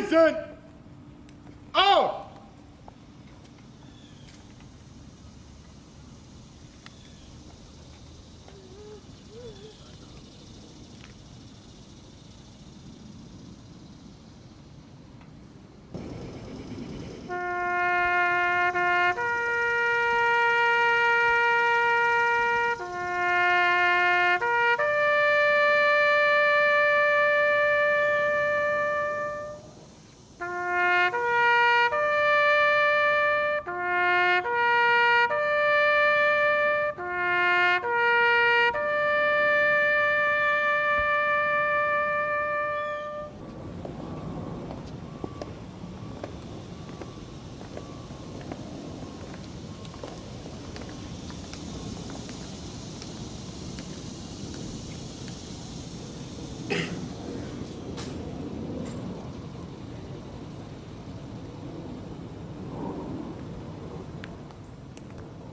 Present! Out!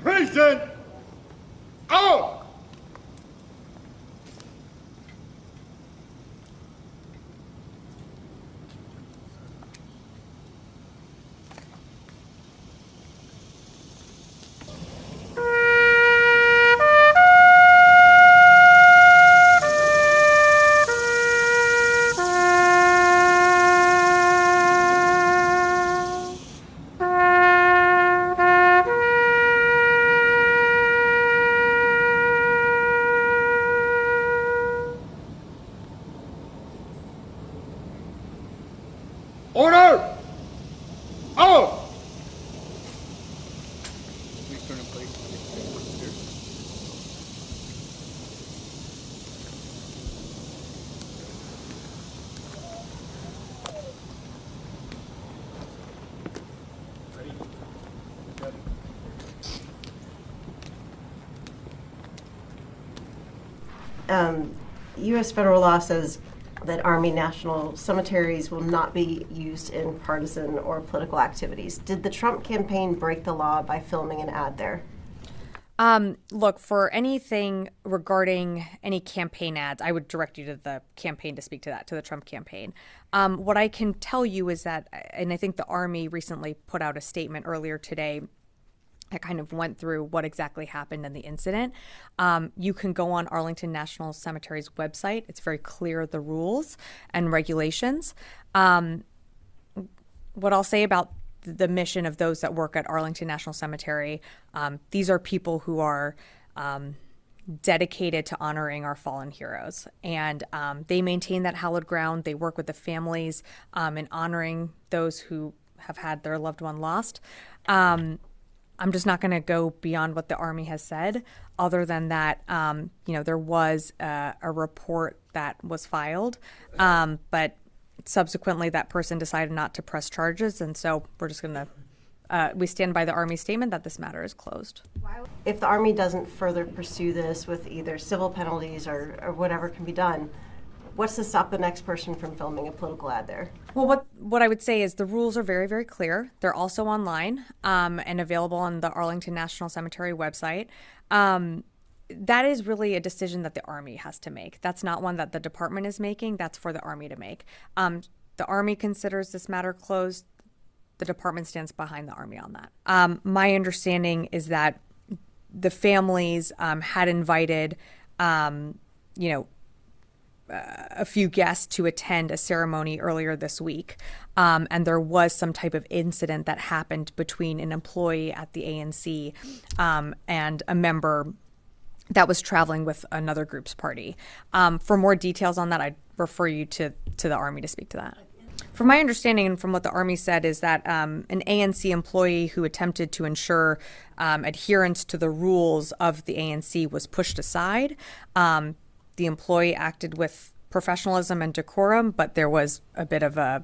Present! Out! Order! Out! Please turn in place. U.S. federal law says that Army national cemeteries will not be used in partisan or political activities. Did the Trump campaign break the law by filming an ad there? Look, for anything regarding any campaign ads, I would direct you to the campaign to speak to that, to the Trump campaign. What I can tell you is that, and I think the Army recently put out a statement earlier today that kind of went through what exactly happened in the incident. You can go on Arlington National Cemetery's website. It's very clear, the rules and regulations. What I'll say about the mission of those that work at Arlington National Cemetery, these are people who are dedicated to honoring our fallen heroes. And they maintain that hallowed ground. They work with the families in honoring those who have had their loved one lost. I'm just not going to go beyond what the Army has said, other than that, there was a report that was filed, but subsequently that person decided not to press charges. And so we're just going to, we stand by the Army statement that this matter is closed. If the Army doesn't further pursue this with either civil penalties or whatever can be done, what's to stop the next person from filming a political ad there? Well, what I would say is the rules are very, very clear. They're also online and available on the Arlington National Cemetery website. That is really a decision that the Army has to make. That's not one that the department is making. That's for the Army to make. The Army considers this matter closed. The department stands behind the Army on that. My understanding is that the families had invited, a few guests to attend a ceremony earlier this week. And there was some type of incident that happened between an employee at the ANC and a member that was traveling with another group's party. For more details on that, I'd refer you to the Army to speak to that. From my understanding and from what the Army said is that an ANC employee who attempted to ensure adherence to the rules of the ANC was pushed aside. The employee acted with professionalism and decorum, but there was a bit of an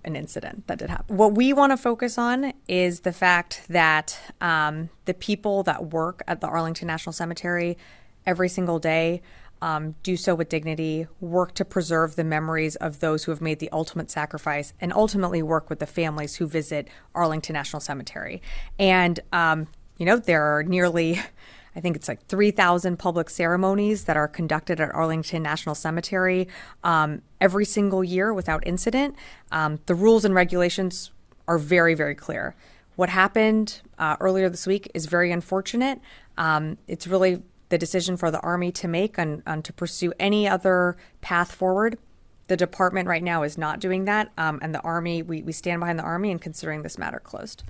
incident that did happen. What we want to focus on is the fact that the people that work at the Arlington National Cemetery every single day do so with dignity, work to preserve the memories of those who have made the ultimate sacrifice, and ultimately work with the families who visit Arlington National Cemetery. And, there are nearly I think it's like 3,000 public ceremonies that are conducted at Arlington National Cemetery every single year without incident. The rules and regulations are very, very clear. What happened earlier this week is very unfortunate. It's really the decision for the Army to make on to pursue any other path forward. The department right now is not doing that. And the Army, we stand behind the Army in considering this matter closed.